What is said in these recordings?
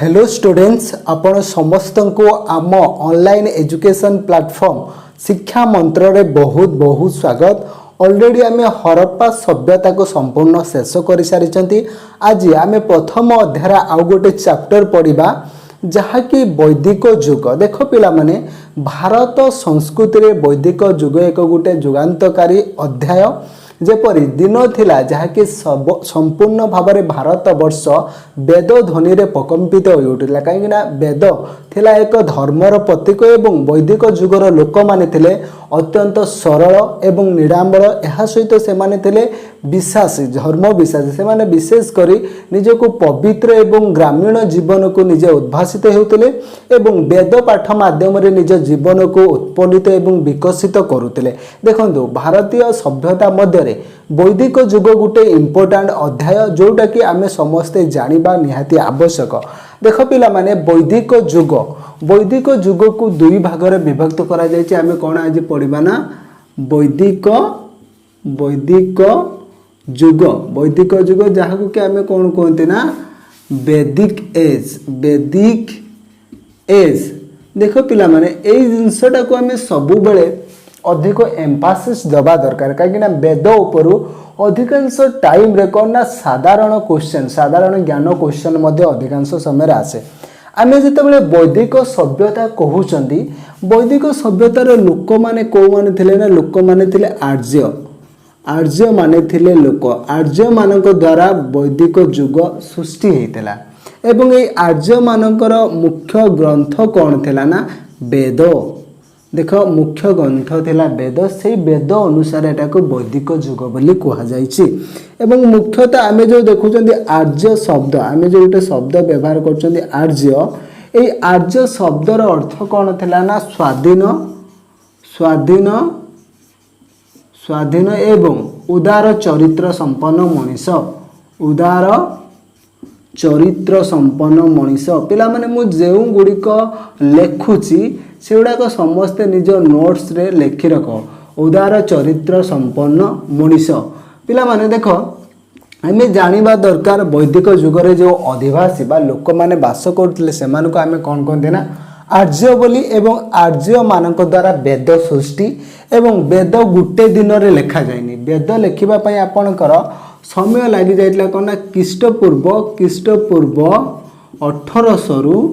Hello students आपण समस्त को आम ऑनलाइन एजुकेशन प्लेटफॉर्म शिक्षा मंत्र रे बहुत बहुत स्वागत। ऑलरेडी आम हरप्पा सभ्यता को संपूर्ण शेष कर सारी। आज आम प्रथम अध्याय आउ गोटे चैप्टर पढ़ा जहाँकि वैदिक युग। देख पिला माने भारत संस्कृति रे वैदिक युग एक गोटे जुगान्तकारी अध्याय जेपरी दिन थिला जहाँकि संपूर्ण भाव में भारत वर्ष वेद ध्वनि रे प्रकम्पित हो उठिला। कहीं वेद थिला एक धर्मर प्रतीक एवं वैदिक युगर लोक माने थिले अत्यंत सरल एवं निरांबर। यह सहित से माने थिले विश्वासी धर्म विश्वासी से माने विशेष करी निजको पवित्र एवं ग्रामीण जीवन को निजे उद्भासित होउतले एवं वेद पाठ माध्यम रे निज जीवन को उत्पन्नित एवं विकसित करुतले। देखंतु भारतीय सभ्यता मध्य वैदिक युग गोटे इम्पोर्टाट अध्याय जोटा कि आमे समस्ते जानिबा निहाती आवश्यक। देख पिला माने वैदिक युग को दुई भाग रे विभक्त करा जायछि। आमे कोन आज पढिबा ना वैदिक युग जहां कि आमे कोन कहते ना वैदिक एज। देख पिला माने एई जिंसटा को आमे सबु बेले अधिक एम्फासिस दबा दरकार कहीं वेद उपरू अधिकांश टाइम रे कौन ना साधारण क्वेश्चन साधारण ज्ञान क्वेश्चन मध्य अधिकांश समय आसे। आमे जितेबाला वैदिक सभ्यता कहउचंदी वैदिक सभ्यतार लोक माने को माने थिले ना लोक माने थिले आर्य माने थिले लोक। आर्य मानक द्वारा वैदिक युग सृष्टि हेतिला एवं ए आर्य मानकर मुख्य ग्रंथ कौन थिला ना वेद। देख मुख्य ग्रंथ थिला वेद से वेद अनुसार एटा को वैदिक युग बोली कहा जायछि। एवं मुख्यतः आमे जो देखुचंदी आर्य शब्द आमे जो गोटे शब्द व्यवहार करचंदी आर्य ए आर्य शब्दर अर्थ कौन थिला ना स्वाधीन एवं उदार चरित्र संपन्न मनीष। उदार चरित्र संपन्न मनीष पिला माने मु जेउ गुड़िक लेखुची से गुड़ाक समस्ते निज नोट्स रे लेखि रख। उदार चरित्र संपन्न मनीष पिला माने देख आमे जानिबा दरकार वैदिक युग रे जो अधिवासी बा लोक माने वास करथिले सेमान को आमे कोन कोन देना आर्य बोली। एवं आर्य मानक द्वारा वेद सृष्टि एवं वेद गुटे दिन रे लेखा जायनी। वेद लेखिबा पई आपनकर समय लागि जायतला कोन ना ख्रीष्टपूर्व 1800 रु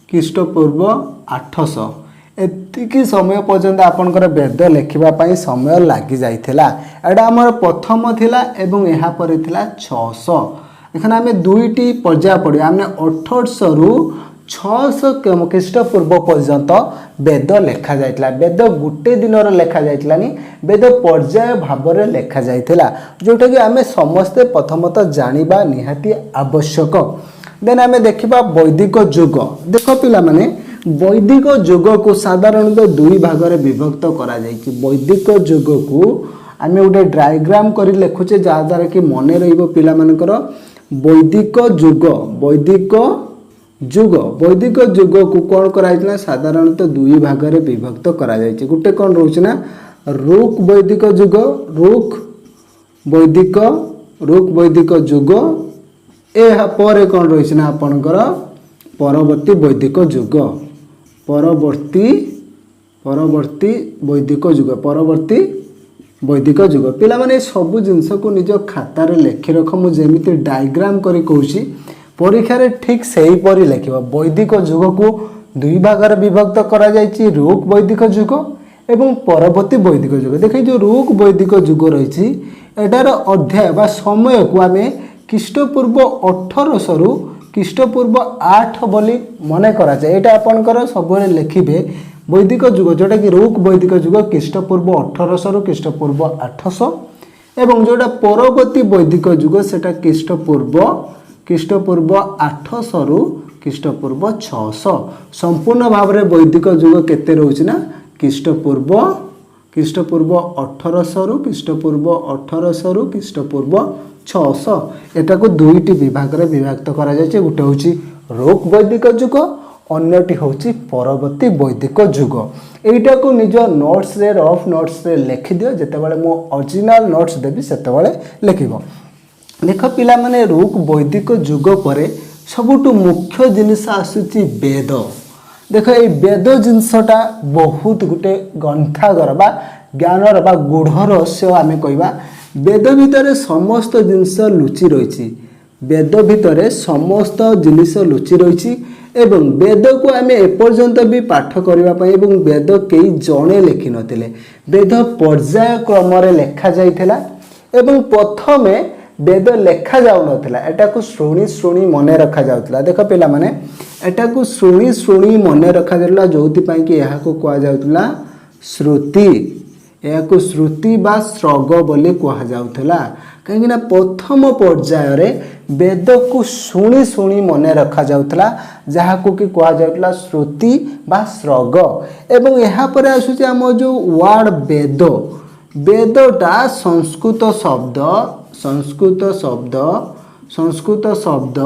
ख्रीष्टपूर्व 800 एतिकी समय पर्यंत आपनकर वेद लेखिबा पई समय लागि जायथिला। एडा हमर प्रथम थिला एवं एहा परे थिला 600। एखन आमे दुईटी पर्याय पढि आमे 1800 रु 600 ख्रीष्टपूर्व पर्यंत वेद लेखा जायतिला। वेद गुटे दिन रे लेखा जायतिलानी वेद पर्याय भाव रे लेखा जायतिला जोटा कि आमे समस्ते प्रथमतः जानिबा निहाती आवश्यक। देन आमे देखिबा वैदिक युग। देखो पिला माने वैदिक युग को साधारणतः दुई भाग रे विभक्त करा जायछि। वैदिक युग को आमे गोटे डायग्राम करी लेखुचे जहाँ द्वारा कि मने रहिबो पिला मानकर वैदिक युग को कौन कराइछना साधारणतः दुई भाग रे विभक्त करा जायछि। गुटे कौन रहउछ ना ऋक वैदिक युग एहा परे कौन रहिछ ना आपनकर परवर्ती वैदिक युग। परवर्ती वैदिक युग पिला माने सब जिंस को निज खाता रे लेखि रख। मु जेमिति डायग्राम करी कहूची परीक्षा रे ठीक सही परी लेखिबा। वैदिक युग को दुई भाग रे विभक्त करा जायछि ऋक वैदिक युग एवं परवर्ती वैदिक युग। देखै जो ऋक वैदिक युग रहिछि एटार अध्याय बा समय को आमे ख्रीष्टपूर्व 1800 रु ख्रीष्टपूर्व 8 बोली मने करा जाय। एटा आपनकर सबरे लेखिबे वैदिक युग जोटा कि ऋक वैदिक युग ख्रीष्टपूर्व 1800 रु ख्रीष्टपूर्व 800 एवं जोटा परवर्ती वैदिक युग सेटा ख्रीष्टपूर्व 800 रु ख्रीष्टपूर्व 600। संपूर्ण भाव रे वैदिक युग केते रहउछि ना ख्रीष्टपूर्व 1800 रु ख्रीष्टपूर्व 600। एटा को दुईटी विभाग रे विभक्त करा जायछि। गुटे होछि ऋक वैदिक युग अन्यटी होछि परवर्ती वैदिक युग। एटा को निज नोट्स रे रफ नोट्स रे लिखि दियो जेतेबेले मो ओरिजिनल नोट्स देबी सेतेबेले लिखिबो। देख पिला माने ऋक वैदिक युग परे सबुठु मुख्य जिनिस आसुची वेद। देख ये वेद जिनसटा बहुत गोटे ग्रंथागर बा ज्ञानर बा गूढ़ रहस्य आम कहवा। वेद भितर समस्त जिनस लुचि रही, वेद भितर समस्त जिनिस लुचि रही एवं वेद को आम एपर्यंत भी पाठ करने एवं वेद कई जड़े लिखि नथिले। वेद पर्याय क्रम लेखा जाइथिला एवं प्रथमे वेद लेखा जाउ नथिला, एटा को शुणी शुणी मन रखा जाउतला। देख पिला माने एटा को शुणी शुणी मन रखा जाउतला, जोथि पई कि एहा को कुआ जाउतला श्रुति। एहा को श्रुति बा श्रग बोली कुआ जाउतला, कहीं ना प्रथम पर्याय रे वेद को शुणी शुणी मन रखा जाउतला, जहा को कि कुआ जाउतला श्रुति बा श्रग। एवं एहा पर आसुची हम जो वर्ड वेद, वेदटा संस्कृत शब्द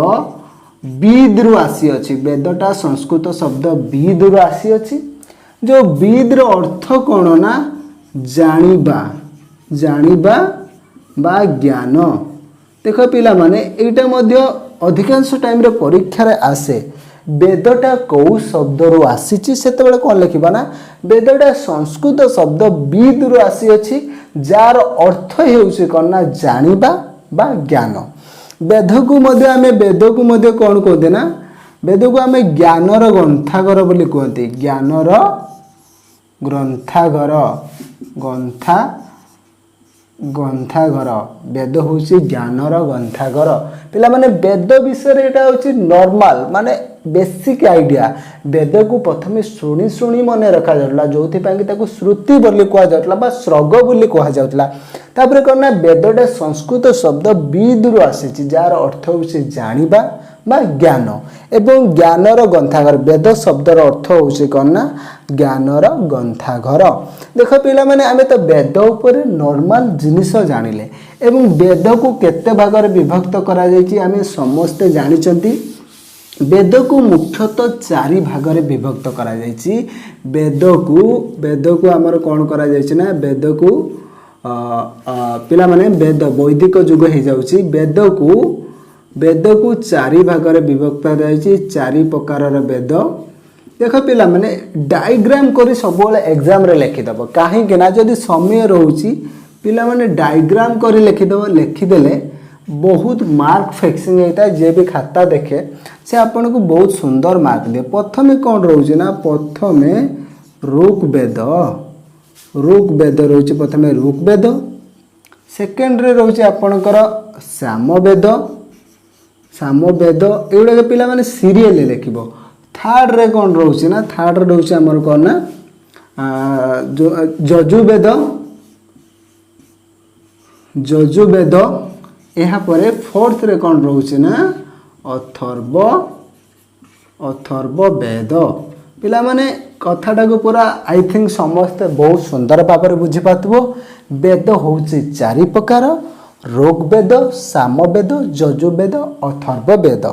विद रु आसी अछि। वेदटा संस्कृत शब्द विद रु आसी अछि, जो विद रो अर्थ कोन ना जानिबा, जानिबा बा ज्ञान। देख पिला माने एटा मध्य अधिकांश टाइम रे परीक्षा रे आसे, वेदटा कौ शब्द रु आसीची सेतेबेले कोन लिखिबा ना वेदटा संस्कृत शब्द विद रु आसी अछि, जार अर्थ हेउछि कोन ना जानिबा बा ज्ञान। वेद को मध्य कौन कहते ना, वेद को आम ज्ञानर ग्रंथागर बोली कहते। ज्ञानर ग्रंथागर, ग्रंथागर वेद हूँ ज्ञानर ग्रंथागर। पिला माने वेद विषय एटा हूँ नॉर्मल माने बेसिक आइडिया। वेद को प्रथम शुणी शुणी मन रखा जाउतला, जोथि पई कि ताको श्रुति बोली कुआ जाउतला बा श्रग बोली कुआ जाउतला। तापर कोन ना वेदटा संस्कृत शब्द विद रु आसीची, जार अर्थ होउछि जानिबा बा ज्ञान एवं ज्ञानर ग्रंथागर। वेद शब्दर अर्थ होउछि कोन ना ज्ञानर ग्रंथागर। देख पिला माने आमे तो वेद ऊपर नॉर्मल जिनिस जानिले एवं वेद को केते भाग रे विभक्त करा जायछि आमे समस्त जानिचंती। वेद को मुख्यतः 4 भाग रे विभक्त करा जायछि। वेद को हमर कोन करा जायछि ना, वेद को पिला माने वेद वैदिक युग हो जाउछि। वेद को 4 भाग रे विभक्त करा जायछि, 4 प्रकार रे वेद। देख पिला माने डायग्राम करी सब एग्जाम रे लिखि दबो, काहे के ना जदी समय रहउछि पिला माने डायग्राम करी लिखि दबो, लिखि देले बहुत मार्क फिक्सिंग होता है। जे भी खाता देखे से आपन को बहुत सुंदर मार्क दे। प्रथमे कौन रोचे ना, प्रथमे ऋग्वेद रोचे, प्रथमे ऋग्वेद। सेकेंड रे रोचे आपनकर सामवेद एगुड़ा पिला माने सीरियल लिखिबो। थर्ड रे कौन रोचे ना, थर्ड रे रोचे हमर कोन ना यजुर्वेद। यहाँ पर फोर्थ रे कौन रोचे ना अथर्ववेद। पिला माने कथाटा को पूरा आई थिंक समस्ते बहुत सुंदर भाव में बुझी पाथबो। वेद होउछि 4 प्रकार, ऋग्वेद, सामवेद, यजुर्वेद, अथर्ववेद।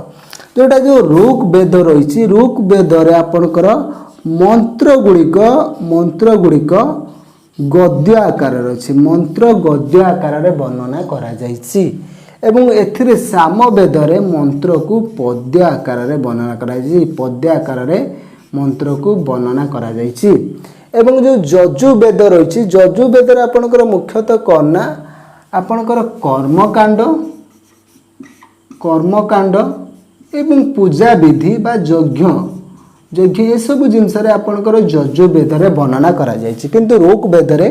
जोटा जो ऋग्वेद रही, ऋग्वेद रे आपनकर मंत्र गुड़िक गद्य आकार अच्छी, मंत्र गद्य आकार रे वर्णना करा जायछि एवं एथिरे सामवेद रे मंत्र को पद्य आकार रे वर्णना करा जायछि, पद्य आकार रे मंत्र को वर्णना करा जायछि। एवं जो यजुर्वेद रही, यजुर्वेद रे आपनकर मुख्यतः कोन ना आपनकर कर्मकांड एवं पूजा विधि बा यज्ञ ये सब जिनस आपनकर यजुर्वेद रे वर्णना करा जायछि। किंतु ऋग्वेद रे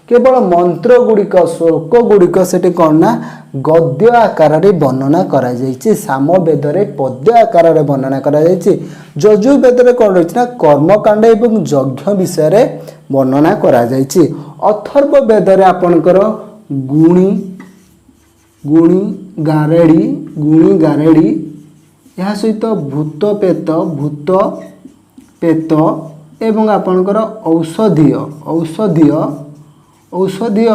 केवल मंत्र गुड़िक श्लोक गुड़िक से कौन ना गद्य आकार रे वर्णना करा जायछि, सामवेद रे पद्य आकार रे वर्णना करा जायछि। यजुर्वेद रे कौन रही ना कर्मकांड एवं यज्ञ विषय रे वर्णना करा जायछि। अथर्ववेद रे आपनकर गुणी गारेड़ी या सहित भूत पेत एवं आपनकर औषधीय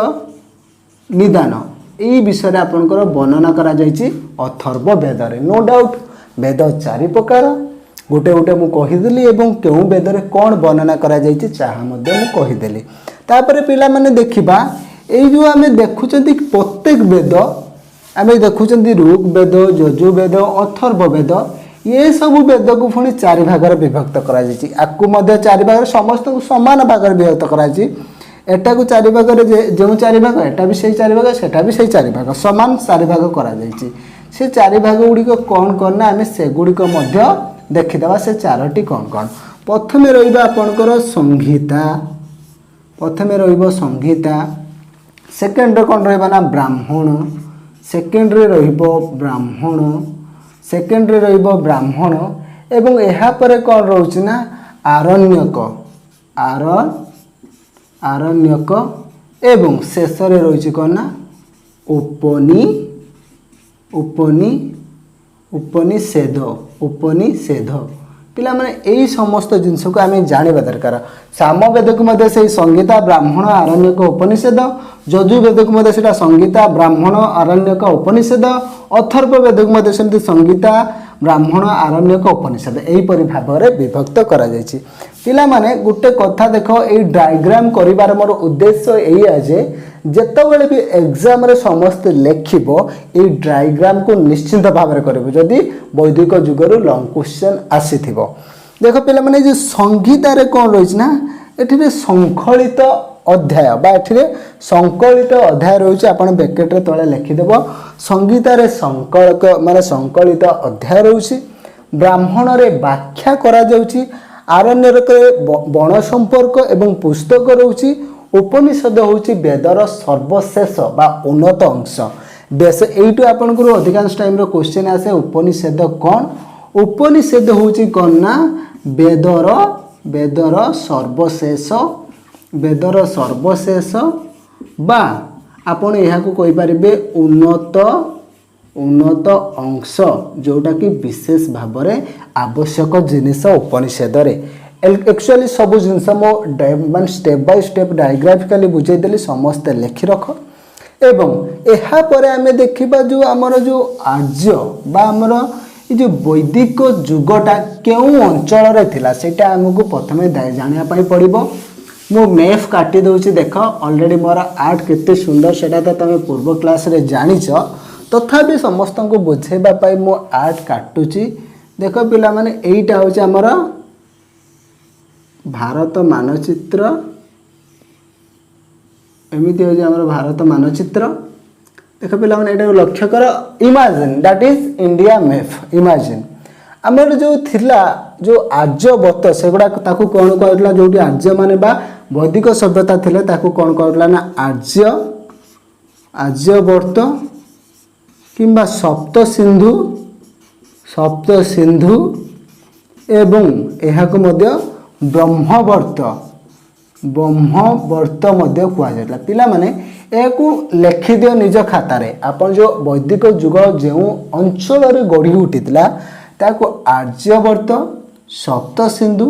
निदान यही विषय में आपनकर वर्णना करा जायछि अथर्ववेद रे। नो डाउट वेद 4 प्रकार गोटे गोटे मु कहिदेली एवं केउ वेद रे कोन वर्णना करा जायछि चाहा मध्ये मु कहिदेली। तापर पिला माने देखिबा एई जो आमे देखुचंती प्रत्येक वेद आमे देखुचंती ऋग्वेद, यजुर्वेद, अथर्ववेद ये सब वेद को पुणी 4 भाग विभक्त कर चारि भाग समस्त समान भाग विभक्त करटा को 4 भाग जो 4 भाग एटा भी से 4 भाग सेटा भी से 4 भाग समान 4 भाग कर से 4 भाग गुड़िक कौन कौन ना आम से गुड़िक देखीदे से 4टी कौन कौन प्रथम रपर संहिता प्रथम संहिता सेकेंड कौन रहा ब्राह्मण सेकेंड ब्राह्मण सेकेंड ब्राह्मण एवं यहाँ पर कौन रोचे ना आरण्यक आरण्यक एवं शेष रही कौन ना उपनिषेध उपनिषेध पिला माने यही समस्त जिनस को आम जाना दरकार सामवेद को मध्य से संहिता ब्राह्मण आरण्यक उपनिषेध यजुर्वेद को मध्य से संहिता ब्राह्मण आरण्यक उपनिषेध अथर्ववेद को मध्य से संहिता ब्राह्मण आरण्यक उपनिषेध यहीपरि भाव में विभक्त करा जायछि पिला माने गुटे कथा देखो ये डायग्राम करिवार मोर उद्देश्य यही जे जेतबेले भी एग्जाम रे समस्त लेखिबो ये डायग्राम को निश्चिंत भाव में करिबो जदि वैदिक जुगर लॉन्ग क्वेश्चन आसीथिबो देखो पिला माने जे संहिता रे कोन रहिछ ना एठिरे संखलित अध्याय बा एठिरे संकलित अध्याय रहिछ आपण ब्रैकेट रे तळे लिखिदेबो संहिता रे संकलक माने संकलित अध्याय रहिछ ब्राह्मण रे व्याख्या करा जाउछि आरण्य रे बण संपर्क एवं पुस्तक रहिछ उपनिषद होची वेदर सर्वशेष बा उन्नत अंश बेस एइटु आपनकर अधिकांश टाइम रो क्वेश्चन आसे उपनिषद कौन उपनिषद होची कौन ना वेदर सर्वशेष बा आपण यहाँ को कहि परिबे उन्नत अंश जोटा कि विशेष भाव में आवश्यक जिनिस उपनिषद रे एक्चुअली सब जिनस मो मान स्टेप बाय स्टेप डायग्राफिकली बुझेदेली समस्त लिखि रख एवं यहाँ पर आम देखा जो आमर जो आर्य बा आमर ये जो वैदिक जुगटा क्यों अंचल थिला सेटा आमको प्रथम जानापी पड़ो मु मैफ काटी दूसरी देख ऑलरेडी मोर आर्ट केते सुंदर सेटा तो तुम पूर्व क्लास रे जानिच तथापि समस्त को बुझेबा मु आर्ट काटुची देख पिला माने एटा होची आमर भारत मानचित्र एमती हो आम भारत मानचित्र देख पे लक्ष्य कर imagine that is India map imagine आमर जो थिला जो आर्यवर्त से गुड़ा कौन कहला जो आर्य माने बा वैदिक सभ्यता थिले ताकू कौन कहला ना आर्यवर्त किंबा सप्त सिंधु एवं यहाँ को मध्य ब्रह्मवर्त मध्य कहुला पिला माने एक लिखि दियो निज खातार आपन जो वैदिक जुग जो अंचल गढ़ी उठीला ताको आर्यवर्त सप्त सिंधु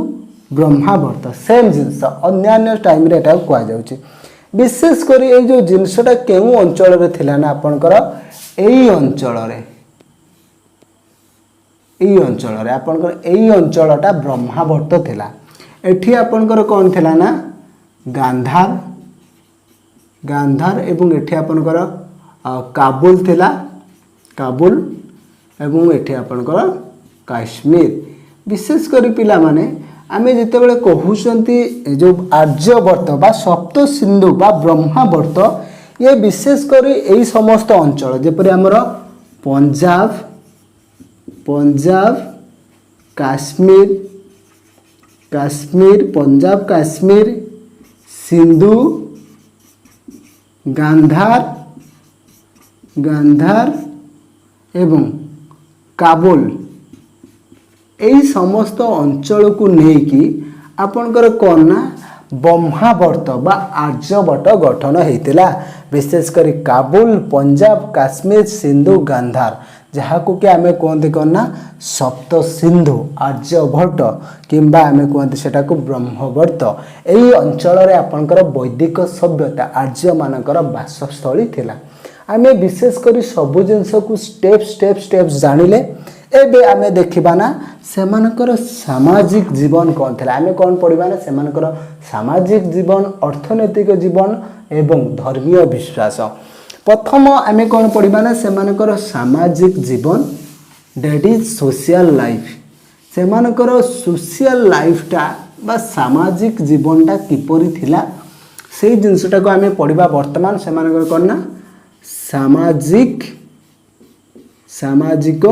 ब्रह्मावर्त सेम जिनस अन्य टाइम रे एटा कहुच्छे विशेष कर ये जो जिनसटा केउ अंचल रे थिला ना आपनकर एई अंचल रे आपनकर एई अंचलटा ब्रह्मावर्त थिला एठी आपनकर कौन थिला ना गांधार एवं एठी आपनकर काबुल थिला काबुल एवं एठी आपनकर काश्मीर विशेष करी पिला माने आमे जेते बेले कहउचंती जो आर्यवर्त बा सप्त सिंधु बा ब्रह्मावर्त ये विशेष करी एई समस्त अंचल जेपरि हमर पंजाब पंजाब काश्मीर सिंधु गांधार एवं काबुल यही समस्त अंचल को लेकिन आपणकर कौन ना ब्रह्मावर्त बा आर्यवर्त गठन होता विशेष कर काबुल पंजाब काश्मीर सिंधु गांधार जहाँ को कि आम कहते कौन ना सप्त सिंधु आर्यवर्त किंबा आम कहते सेटा को ब्रह्मवर्त यही अंचल रे आपणकर वैदिक सभ्यता आर्य मानकर बासस्थली थिला आम विशेष कर सबु जिनस को स्टेप जानिले एबे आमे देखिबा ना सेमानकर सामाजिक जीवन कौन थिला आमे कौन पढ़िबा ना सेमानकर सामाजिक जीवन अर्थनैतिक जीवन एवं धर्मीय विश्वास प्रथम आमे कौन पढ़िबा ना सेमानकर सामाजिक जीवन डेट इज सोशल लाइफ सेमानकर सोशल लाइफटा बा सामाजिक जीवनटा किपरि थिला से जिनसटा को आम पढ़ा वर्तमान से करना सामाजिक सामाजिक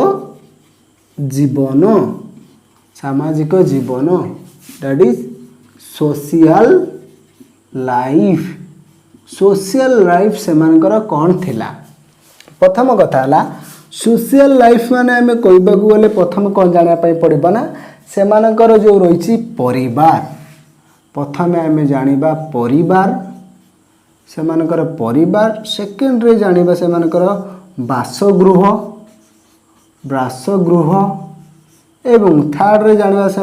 जीवन सामाजिक जीवन दैट इज सोशल लाइफ से कौन थिला प्रथम कथा है सोशल लाइफ माने आम कहबाक गले प्रथम कौन जानापी पड़ो ना से जो रही परिवार प्रथम आम जाना परिवार से परिवार सेकेंड रे जाना से बासगृह बासगृह एवं थर्ड रे जाना से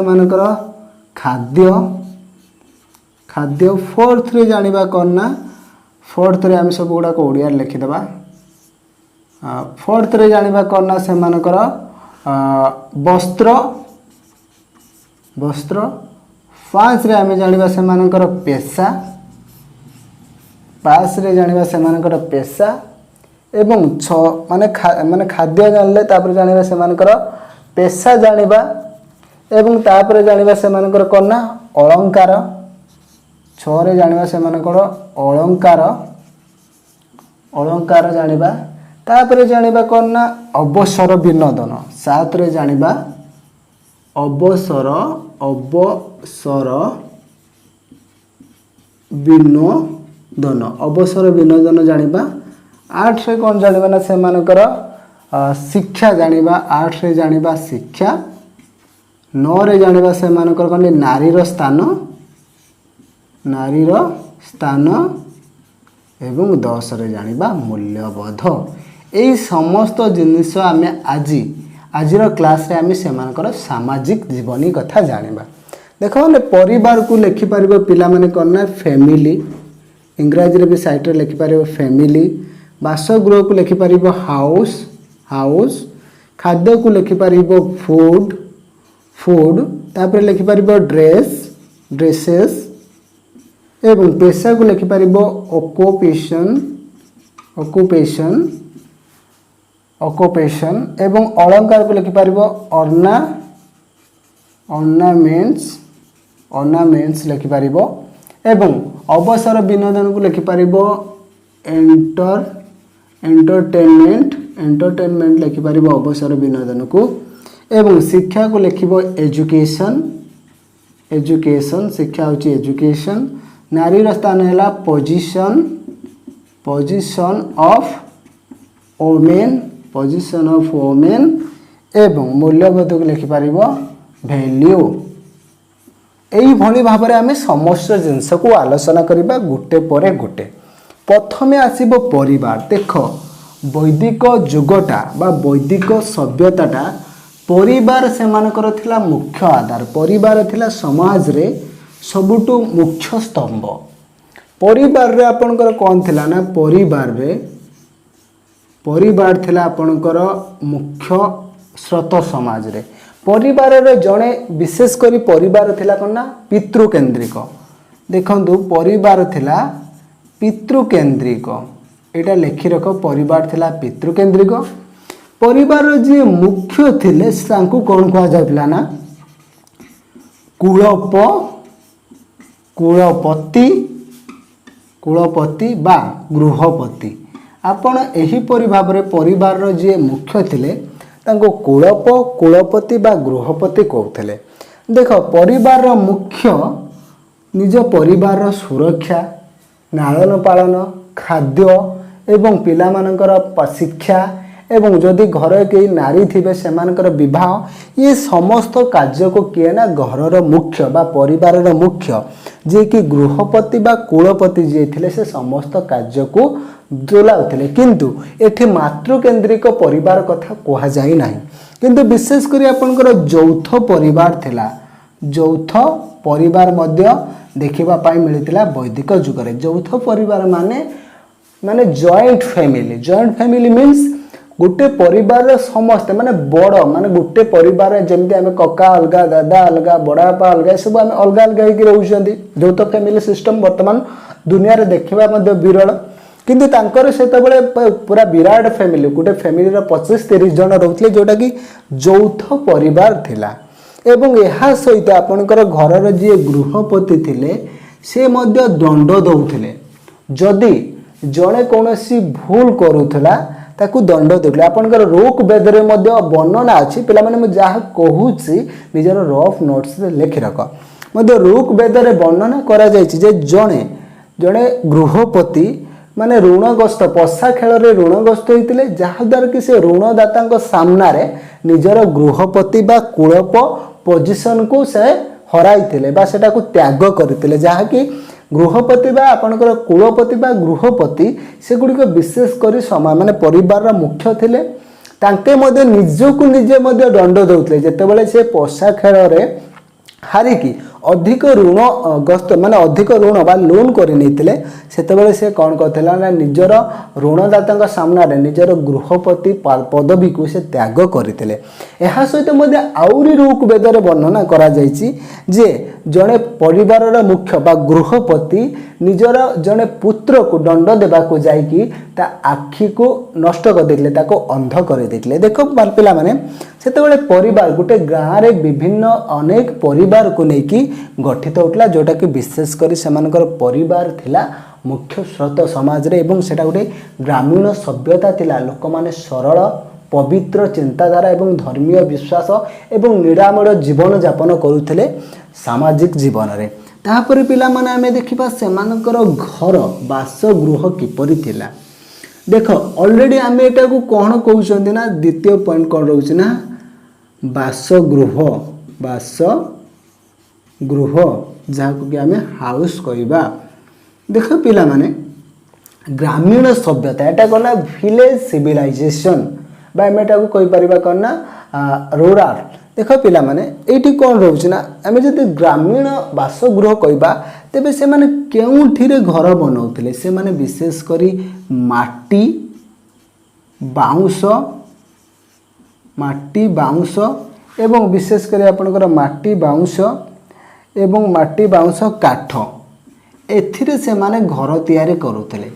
खाद्य खाद्य फोर्थ रे जाना कौन ना फोर्थ रे आम सब गुड़ाक ओडिया लिखिदेवा फोर्थ रे जाना कौन ना से वस्त्र वस्त्र पाँच रे आम जाना से पेशा पाँच रे जाना से पेशा एवं छ माने खाद्य जानले तापर जाना से पेशा जाना एवं तापर जाना से कौन ना अलंकार छरे जाना से अलंकार अलंकार जाना तापर जाना कौन ना अवसर विनोदन सात रे जाना अवसर अवसर विनोदन अवसर विनोदन जाना आठ रे कौन जाना ना से शिक्षा जाना आठ रे जाना शिक्षा नौ रे जाना से कौन नारीर स्थान एवं 10 रे जाना मूल्यबोध यही समस्त जिनिस आम आज क्लास रे आम से सामाजिक जीवनी कथा जाना देख मैंने परिवार को लिखिपर पिला माने करना फैमिली इंग्राजी रे भी साइट रे लिखिपर फैमिली बासगृह को लिखिपर हाउस हाउस खाद्य को लिखिपर फूड फूड तापर लिखिपर ड्रेस ड्रेसेस एवं पेशा को लिखिपर ऑक्युपेशन ऑक्युपेशन ऑक्युपेशन एवं अलंकार को लिखिपर ऑर्नामेंट्स ऑर्नामेंट्स लिखिपर एवं अवसर विनोदन को लिखिपर एंटरटेनमेंट एंटरटेनमेंट लिखिपर अवसर विनोदन को एवं शिक्षा को लिखिब एजुकेशन एजुकेशन शिक्षा होची एजुकेशन नारीर स्थान है position position of women position of women एवं मूल्यबोध को लिखिपर वैल्यू यही भली भाव में आम समस्त जिनस को आलोचना करवा गोटे पर गोटे प्रथमे आसीबो परिवार देख वैदिक जुगटा बा वैदिक सभ्यताटा परिवार सेमानकर थिला मुख्य आधार परिवार थिला समाज रे सबुटु मुख्य स्तंभ परिवार रे आपनकर कौन थिला ना परिवार थिला आपनकर मुख्य स्रोत समाज रे परिवार रे जड़े विशेष करी परिवार थिला कौन ना पितृकेन्द्रिक देखंतु परिवार थिला पितृकेन्द्रिक एटा लिखि रख परिवार थिला पितृकेन्द्रिक परिवार जी मुख्य थिले सांकु कौन कहा जाउतला ना कुलप कुलपति कुलपति बा गृहपति आपण एही परि भाव रे परिवार रो जी मुख्य थिले तांको कुलप कुलपति बा गृहपति कहउथले देख परिवार रो मुख्य निज परिवार रो सुरक्षा नालन पालन खाद्य एवं पिला मानकर शिक्षा एवं जदि घर कई नारी थिबे सेमानकर विवाह ये समस्त कार्य को किए ना घर मुख्य बा परिवार मुख्य जे कि गृहपति बा कुलपति जे थिले से समस्त कार्य को तुलाउथिले किंतु एठी मातृकेन्द्रिक परिवार कथा कहा जाई नाही किंतु विशेष करी आपनकर यौथ परिवार थिला यौथ परिवार मध्य देखिबा पाई मिलितिला वैदिक जुग रे यौथ परिवार माने जॉइंट फैमिली मीन्स गोटे परिवार समस्त माने बड़ माने गोटे परिवार जमती आम कका अलग दादा अलग बड़ापा अलग सब आम अलग अलग होकर रोचे यौथ फैमिली सिस्टम वर्तमान दुनिया रे देखा विरल किंतु तांकर सेतबेले पूरा विराट फैमिली गोटे फैमिली 25-30 जन रहउतले जोटा कि यौथ परिवार थिला एवं यहा सहित आपनकर घरर जे गृहपति थिले से मध्य दंड दउथिले जदि जड़े कौन सी भूल करूला ताकू दंड देउले आपनकर रोक बेदरे मध्य वर्णना अछि पिला माने म जहा कहूछि निजर रफ नोट्स रे लिखि रख मध्य रोक बेदरे वर्णना करा जायछि जे जड़े जड़े गृहपति माने ऋणग्रस्त पशा खेल रे ऋणग्रस्त होइतिले जहा द्वारा कि से ऋणदाता सामना रे निजर गृहपति बा कुलप पोजिशन को से हराइतिले बा सेटा को त्याग करतिले जहा कि गृहपति बा आपनकर कुलपति बा गृहपति से गुडी को विशेष करी समा माने परिवार मुख्य थिले तांके मध्ये निजको निजे मध्ये दंड दउतले जेतेबेले से पशा खेल रे हारी की अधिक ऋण ग्रस्त माने अधिक ऋण बा लोन करि नैतिले सेतेबेले से कोन करथिला ना निजर ऋणदाता सामना रे निजर गृहपति पदवी को से त्याग करथिले एहा सहित मध्ये आउरी रूप वेदरे वर्णना करा जायछि जे जणे परिवारर मुख्य बा गृहपति निजर जणे पुत्र को दंड देबा को जाई कि ता आखी को नष्ट कर देथिले ताको अंध कर देथिले देखो पिला माने सेतेबेले परिवार गोटे गाँ रे विभिन्न अनेक परिवार को नेकी गठित होतला जोटा कि विशेष करी सेमानकर परिवार थिला मुख्य स्रोत समाज रे एवं सेटा गोटे ग्रामीण सभ्यता थिला लोक माने सरल पवित्र चिंताधारा एवं धर्मीय विश्वास एवं निरामय जीवन यापन करुथिले सामाजिक जीवन रे तापर पिला माने हमें देखिबा सेमानकर घर बासगृह किपरि थिला देखो ऑलरेडी हमें एटा को कोन कहउछन्ती ना द्वितीय पॉइंट कोन रहउछि ना बासगृह जहाँ कि आम हाउस कहवा देख पिला माने ग्रामीण सभ्यता एटा कौन विलेज सिविलाइजेशन बाटा को कही पारिबा कौन ना रूराल देख पिला माने एटी कौन रोचे ना आम जब ग्रामीण बासगृह कहवा तेबे से माने केउठिरे घर बनाउथिले से माने विशेष करी माटी बाउंश एवं विशेष करी आपनकर माटी बाउंश एवं माटी बाउंश काठ एथिरे से माने घर तैयारी करुथिले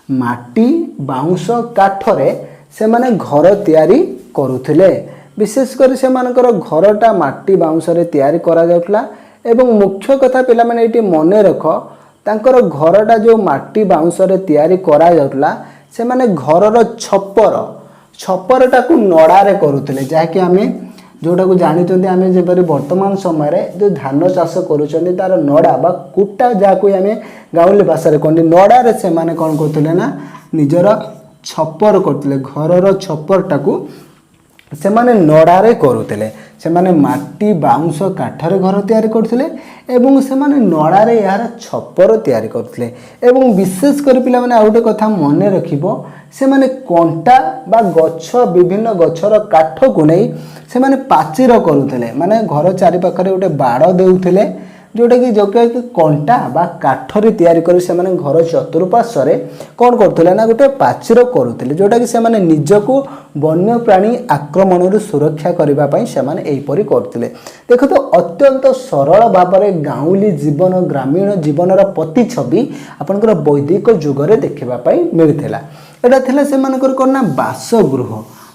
माटी बाउंश काठ रे से माने घर तैयारी करुथिले विशेष करी से मानकर घरटा माटी बाउंश रे तैयारी करा जाउतला एवं मुख्य कथा पिला माने एटी मने रख तांकर घरटा जो माटी बाउंश रे तैयारी करा जाउतला से माने घरर छपरटा को नड़ा रे करुथिले जहा कि हमें जोटा को जानी आम जपरी वर्तमान समय रे जो धान चाष करुँच तार नड़ा बा कुटा जहाँ को आम गाँवली भाषा कहते नड़ा रे से माने कौन करते ना निजर छपर करते घरर छपरटा को से माने नड़ा रे करुले से माने माटी बाउंश काठरे घर तैयारी करथिले एवं से माने नड़ा रे यार छपर तैयारी करथिले एवं विशेष कर पिला माने आ गोटे कथा मने रखिबो से माने कंटा बा गछ विभिन्न गछर काठ को नहीं से माने पाचिर करुले माने घर चारि पाखरे गोटे बाड़ देउथिले जोटा कि जो कंटा बा काठरे तैयारी करी से माने घर चतुर्पार्श्व रे कौन करथिले ना गोटे पाचिर करुले जोटा कि से माने निजको वन्य प्राणी आक्रमण रु सुरक्षा करबा पई से माने एई परि करथिले देखो तो अत्यंत सरल भाबरे गाँवली जीवन ग्रामीण जीवनर प्रतिछवि आपनकर वैदिक युग रे देखिबा पई मिलथिला एटा थिला से मानकर कोन ना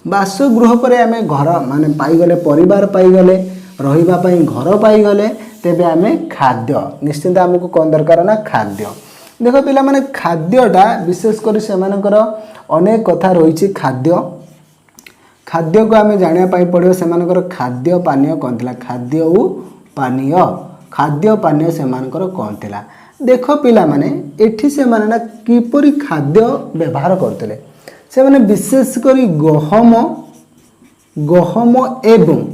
बासगृह पर आम घर माने पाईगले परिवार पाईगले रहिबा पई घर पाईगले तेबे आम खाद्य निश्चिंत आमको कौन दरकार ना खाद्य देख पिला माने खाद्यटा विशेष कर से मानकर अनेक कथा रही खाद्य खाद्य को आम जाना पड़ो से मानकर खाद्य पानीय कौन थिला खाद्य पानीय से मानकर कौन थिला देख पिला माने एठी से माने ना किपरि खाद्य व्यवहार करते से माने विशेष करी गहम एवं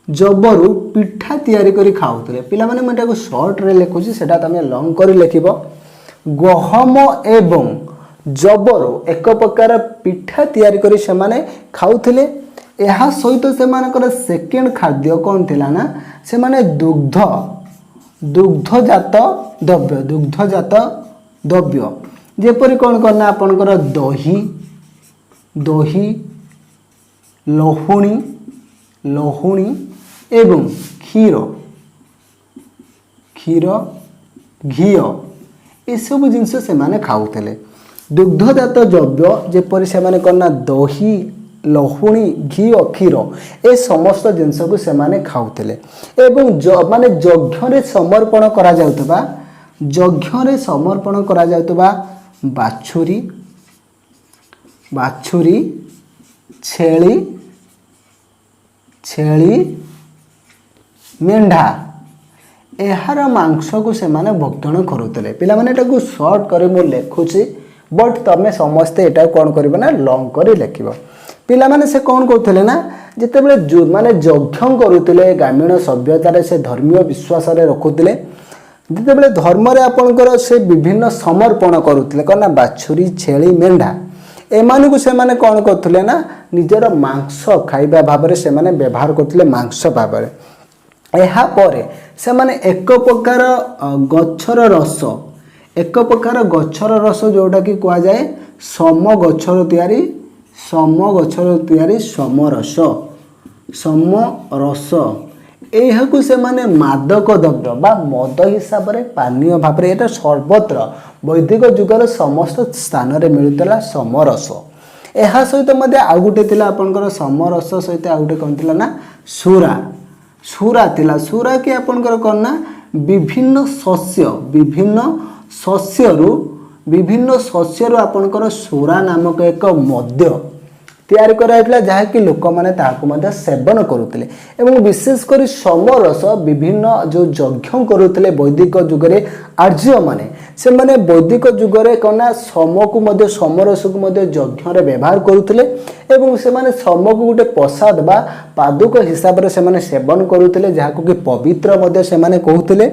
जबरु पिठा तैयारी करी खाउतले पिला माने मटा को शॉर्ट रे लिखुची सेटा तमे लॉन्ग करी लिखिबो गहम एवं जबरु एक प्रकार पिठा तैयारी करी से माने खाउतले एहा सहित से मानकर सेकेंड खाद्य कौन थिला ना से माने दुग्धजात द्रव्य जेपरी कौन करना आपनकर दही लहुणी एवं क्षीर घी एसबू जिनस से माने खाऊले दुग्धजात द्रव्य जेपरी से माने करना दही लहुणी घी और क्षीर ए समस्त जिनस को से माने खाऊले एवं माने यज्ञ समर्पण करा जाउतबा यज्ञ समर्पण करा जाउतबा बाछुरी बाछुरी छेली छेली मेंढा एहार मांस को से माने भक्षण करुले पिला माने एटा को शॉर्ट करे मु लिखुची बट तमे समस्ते एटा कौन करिबो ना लॉन्ग करे लिखिबो पिला माने से कौन करथले ना जेते बेले माने यज्ञ करुले ग्रामीण सभ्यतार से धर्मीय विश्वास रे रखुले जेते बेले धर्म रे आपनकर से विभिन्न समर्पण करुले कना बाछुरी छेली मेंढा एमान को से माने कौन करथले ना निजर मांस खाइबा भाबरे से माने व्यवहार करथले मांस भाबरे एहा परे से माने एक प्रकार गच्छर रस एक प्रकार गच्छर रस जोटा कि कहा जाए सम गच्छर तैयारी समरस समरस यह से माने मादक द्रव्य बा मद हिसाब से पानीय भाव में यहाँ सर्वत्र वैदिक जुगर समस्त स्थान में मिलूला समरस यह सहित आउ गोटे आपंकर समरस सहित आउ गोटे कौन थी ना सुरा सुरा थिला सुरा कि आपंकर कौन ना विभिन्न शस्यरू आपंकर सुरा नामक एक मद्य तैयारी कराइला जहाँकि लोक मैंने ताकू सेवन करुले एवं विशेषकर समरस विभिन्न जो यज्ञ करुले वैदिक जुगरे आर्य माने से माने वैदिक जुगरे कना सम को समरस को यज्ञ व्यवहार करुले एवं से माने सम को गोटे प्रसाद बा पादुक हिसाब से माने सेवन करुले जहाँकू कि पवित्र से माने कहते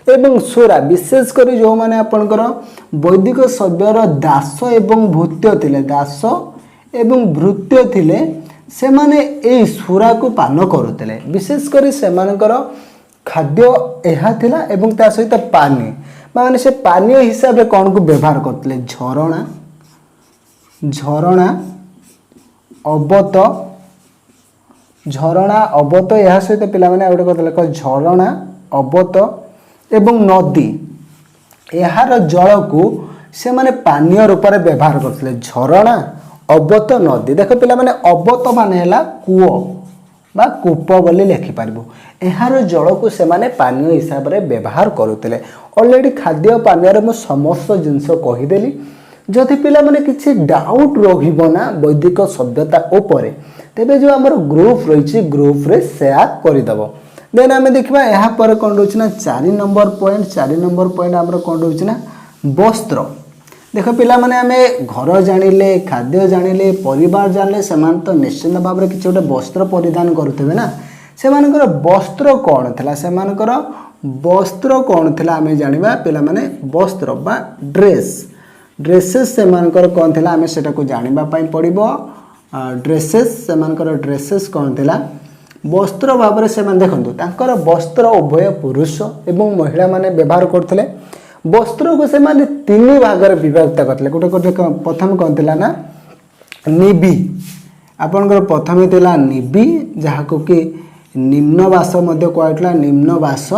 एवं सुरा विशेषकर जो माने आपनकर वैदिक सभ्यर दास एवं भूत्य थिले दास एवं भृत्य थिले से माने ए सुरा को पान करुले विशेषकर से मानकर खाद्य एहा थिला एवं ता सहित पानी माने से पानीय हिसाब से कौन को व्यवहार करते झरणा झरणा अबत यह सहित पिला माने आउटे करते झरणा अबत एवं नदी यार जल को से माने पानीय रूप में व्यवहार करते झरणा अबत नदी देख पिला माने अबत माने हला कूओ बा कूप बोली लिखिपार यार जल को से माने पानीय हिसाब से व्यवहार करुले ऑलरेडी खाद्य पानीय मु समस्त जिनस कहीदेली जदि पिला माने किसी डाउट रहा वैदिक सभ्यता उपरे तेबे जो आमर ग्रुप रही ग्रुप रे शेयर करदेव देन आम देखा यहाँ पर कौन रोचे ना 4 नंबर पॉइंट आमर कौन रोचे ना वस्त्र देख पिला माने आमे घर जानिले खाद्य जानिले परिवार जानिले सेमान तो निश्चित भाव में किसी गोटे वस्त्र परिधान करुवे ना से वस्त्र कौन था से वस्त्र कौन था आम जाना पिला माने वस्त्र बा ड्रेसेस से कौन था आम से जानापी पड़ो ड्रेसेस से ड्रेसेस कौन था वस्त्र भाव में से देखो वस्त्र उभय पुरुष एवं महिला माने व्यवहार करते वस्त्र को से माने 3 भाग में विभक्त करते गोटे प्रथम कौन थी ना निबी आपनकर प्रथम थी निबी जहाँ को कि निम्नवास कहला निम्नवास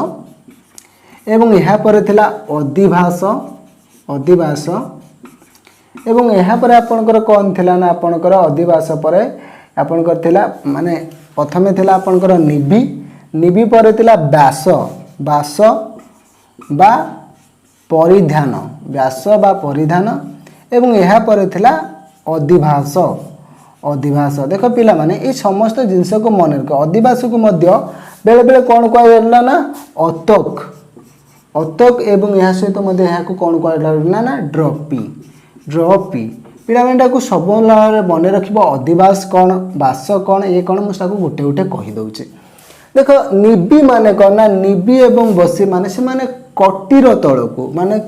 एवं यहाँ पर थिला अधिवास एवं यहाँ पर आपनकर कौन थिला ना आपनकर अधिवास पर आपनकर थिला माने प्रथम थिला आपनकर निबी पर थिला व्यास बा परिधान व्यास बा परिधान एवं यहाँ पर थिला अधिवास देख पिला माने ये समस्त जिनस को मन रख अधिवास को बेले बेले कौन कहला ना अतक एवं यहाँ सहित यहाँ को कौन कहला ना ड्रपी पिला माने को सब मन रख अधिवास कौन वास कौन ये कौन मुझे गोटे गोटे कहीदे देख निबी माने कौन ना निबी एवं बसी माने से माने कटीर तलकू माने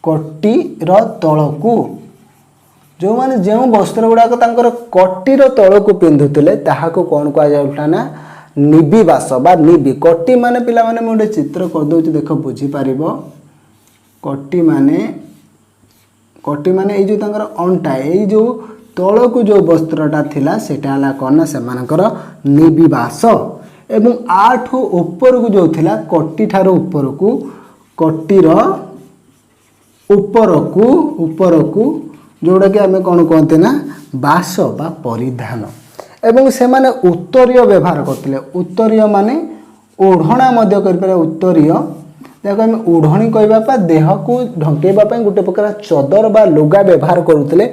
कटीर तलकू जो माने जो वस्त्र गुड़ाक कटीर तलकू पिंधुले ताहाको कौन कहुला ना निबिवास बा निबी कटी माने पिला माने गोटे चित्र करदे देख बुझीपार कटी माने ये जो अंटा ये जो तलकू जो वस्त्रटा थिला सेटा हला कौन ना सेमानकर निबिवास एवं आठू ऊपर को जो थिला कटी ठारो ऊपर को कटीर उपरकू जोड़ा कि आम कौन कहते ना बास बा परिधान एवं से माने उत्तरीय व्यवहार करते उत्तरीय माने ओढ़णा उत्तरीय देखो आम ओढ़णी कहवा देह को ढंकेवाई गोटे प्रकार चदर बा लुगा व्यवहार करुले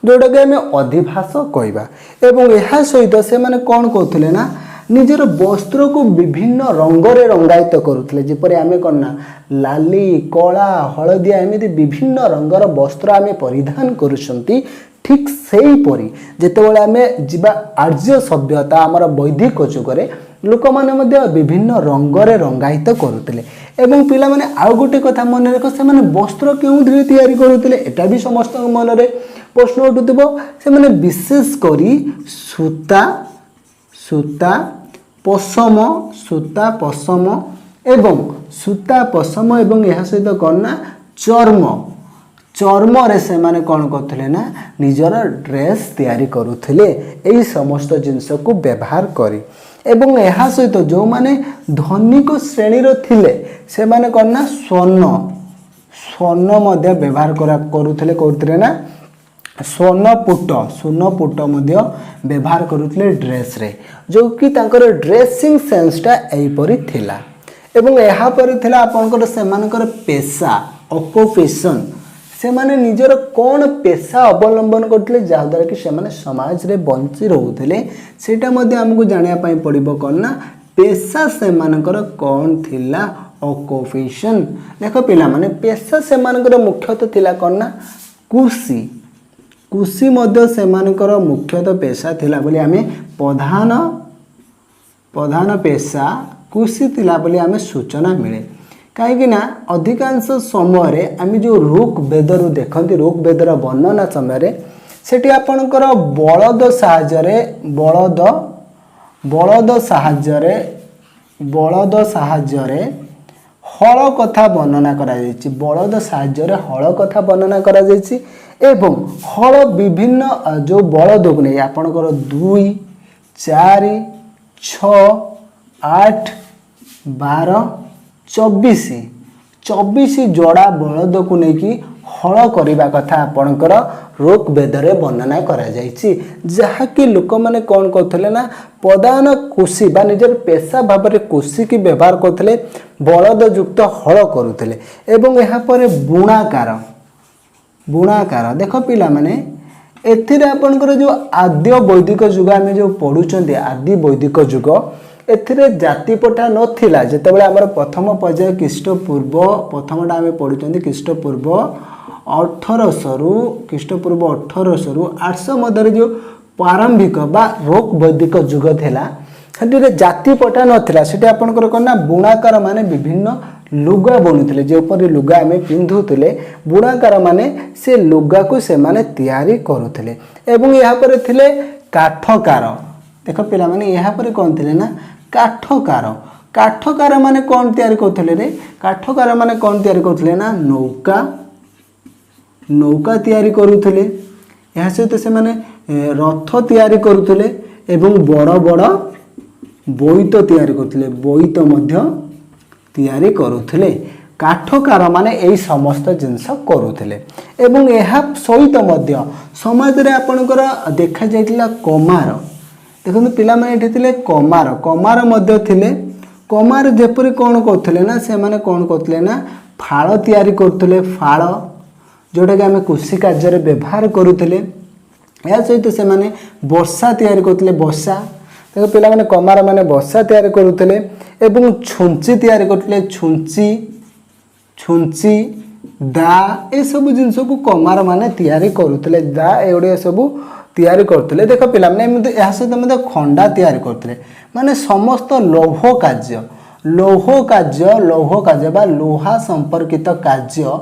जोटा कि आम अधिभाष कहवा एवं यह सहित से माने कौन कहते ना निजर वस्त्र को विभिन्न रंगरे रंगायित करुले जपरि आम कौन ना लाली कला हलदिया एमती विभिन्न रंगर वस्त्र आम परिधान करुँच ठीक सेहीपरि जितेबाला आम जा आर्य सभ्यता आमर वैदिक जुगरे लोक मैंने विभिन्न रंगरे रंगायित करुले एवं पिला माने आउ गोटे कथा मन रख से वस्त्र क्यों तैयारी करुले एटा भी समस्त मन में प्रश्न उठुव से विशेष करी सूता पशम एवं सूता पशम एवं यह सहित कौन ना चर्म रे से माने कौन करथिले ना निजर ड्रेस तैयारी करुथिले एई समस्त जिनस को व्यवहार करी एवं यह सहित जो माने धनिक श्रेणी रो थिले से माने कौन ना स्वर्ण मध्य व्यवहार करुथिले ना सोनपुट मध्य व्यवहार करुथिले ड्रेस रे जो कि तांकर ड्रेसिंग सेंसटा एपरि थिला एवं यह पर थिला आपनकर सेमानकर पेशा ऑक्युपेशन से माने निजर कौन पेशा अवलंबन करते जहाद्वारा कि से माने समाज रे बंची रोते सेटा मध्य आमको जानिया पाई पड़िबो कौन ना पेशा से मानकर कौन थिला ऑक्युपेशन देखो पिला माने पेशा से मानकर मुख्यतः थिला कौन ना कृषि मध्य से मानकर मुख्यतः पेशा थिला बोली आमे प्रधान पेशा कृषि थिला बोली आमे सूचना मिले कहीं अधिकांश समय आम जो ऋग वेदर देखते ऋग वेदर वर्णना समय सेठी आपणकर बलद साहाय्य हल कथा वर्णना करा जायछि बलद साहाय्य हल कथा वर्णना करा जायछि एवं हल विभिन्न जो बलद को नहीं आपणकर 2 4 6 8 12 24 जोड़ा बलद को लेकिन हल करने कथा आपणकर ऋग वेदरे वर्णना करा जायछि जहाँकि लोक मैंने कौन करते ना प्रधान कृषि बा निजर पेशा भाव में कृषि की व्यवहार करते बलद युक्त हल करुले एवं यहाँ पर बुणाकार देख पिला माने एथिरे आपणकर जो आद्य वैदिक युग आम जो पढ़ुचंदी आदि वैदिक युग एथिरे जातिपटा नथिला जेतेबेले हमर प्रथम पर्याय ख्रीष्टपूर्व प्रथमटा आम पढ़ुचंदी ख्रीष्टपूर्व 1800 रु 800 मध्य जो प्रारंभिक बा रोक वैदिक युग थिला सेठी जातिपटा नथिला सेठी आपणकर कोना बुणाकार माने विभिन्न लुगा बनुले जेपरि लुगा आम पिंधुले बुणाकार माने से लुगा को से माने तैयारी करुले एवं यहाँ पर थिले काठकार देख पिला माने यहाँ पर कौन थिले ना काठकार माने कौन तैयारी करथिले रे काठकार माने कौन तैयारी करथिले ना नौका तैयारी करुथिले या सहित से माने रथ तैयारी करुथिले एवं बड़ बड़ बोईत तैयारी करथिले बोईत मध्य तैयारी करुथिले काठकार माने एई समस्त जिनस करुथिले एवं एहा सहित मध्य समाज रे आपनकर देखा जायतिला कमार देखो पिला माने एठी थिले कमार मध्य थिले कमार जेपरि कौन करथिले ना से माने कौन करथिले ना फाळ तैयारी करथिले फाळ जोटा कि आम कृषि कार्य रे व्यवहार करुथिले या सहित से माने बर्षा तैयारी करथिले बर्षा देखो पिला माने कमार माने बर्षा तैयारी करुथिले एवं छुंची तैयारी करथिले छुंची दा ए सब जिनस को कमार माने तैयारी करुथिले दा एउडे सब तैयारी करथिले देखो पिला माने एमते या सहित मते खंडा तैयारी करथिले माने समस्त लौह कार्य बा लोहा संपर्कित कार्य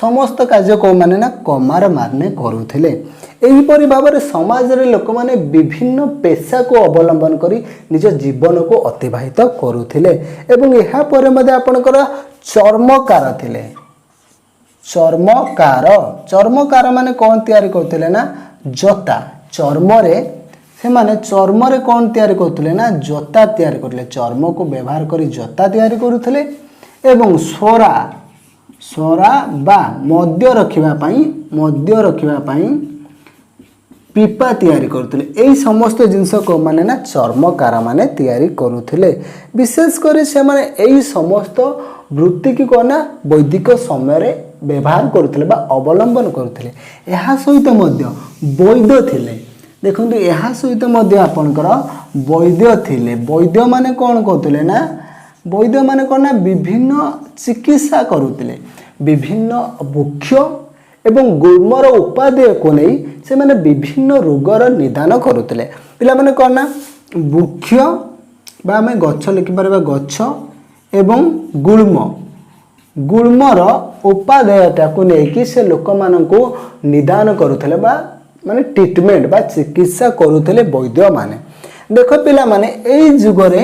समस्त कार्य को माने ना कमार माने करुथिले एहीपरि भाବରେ समाज रे लोक माने विभिन्न पेशा को अवलंबन करी निज जीवन को अतिबाहित करुथिले एवं एहा परे मध्ये आपनकर चर्मकार थिले चर्मकार माने कौन तैयारी करथिले ना जता चर्म रे कौन तैयारी करथिले ना जता तैयारी करथिले चर्म को व्यवहार करी जता तैयारी करुथिले एवं ସରା ବା ମଦ୍ୟ ରଖିବା ପାଇଁ ପିପା ତିଆରି କରୁଥିଲେ। ଏଇ ସମସ୍ତ ଜିନିଷ ମାନେ ନା ଚର୍ମକାର ମାନେ ତିଆରି କରୁଥିଲେ। ବିଶେଷ କରି ସେମାନେ ଏଇ ସମସ୍ତ ବୃତ୍ତିକି କ'ଣ ନା ବୈଦିକ ସମୟରେ ବ୍ୟବହାର କରୁଥିଲେ ବା ଅବଲମ୍ବନ କରୁଥିଲେ। ଏହା ସହିତ ମଧ୍ୟ ବୈଦ୍ୟ ଥିଲେ। ଦେଖନ୍ତୁ ଏହା ସହିତ ମଧ୍ୟ ଆପଣଙ୍କର ବୈଦ୍ୟ ଥିଲେ। ବୈଦ୍ୟ ମାନେ କ'ଣ କରୁଥିଲେ ନା ବୈଦ୍ୟ ମାନେ କ'ଣ ନା ବିଭିନ୍ନ ଚିକିତ୍ସା କରୁଥିଲେ। ବିଭିନ୍ନ ବୃକ୍ଷ ଏବଂ ଗୁଳ୍ମର ଉପାଦେୟକୁ ନେଇ ସେମାନେ ବିଭିନ୍ନ ରୋଗର ନିଦାନ କରୁଥିଲେ। ପିଲାମାନେ କ'ଣ ନା ବୃକ୍ଷ ବା ଆମେ ଗଛ ଲେଖିପାରିବା ଗଛ ଏବଂ ଗୁଳ୍ମର ଉପାଦେୟଟାକୁ ନେଇକି ସେ ଲୋକମାନଙ୍କୁ ନିଦାନ କରୁଥିଲେ ବା ମାନେ ଟ୍ରିଟମେଣ୍ଟ ବା ଚିକିତ୍ସା କରୁଥିଲେ ବୈଦ୍ୟମାନେ। ଦେଖ ପିଲାମାନେ ଏଇ ଯୁଗରେ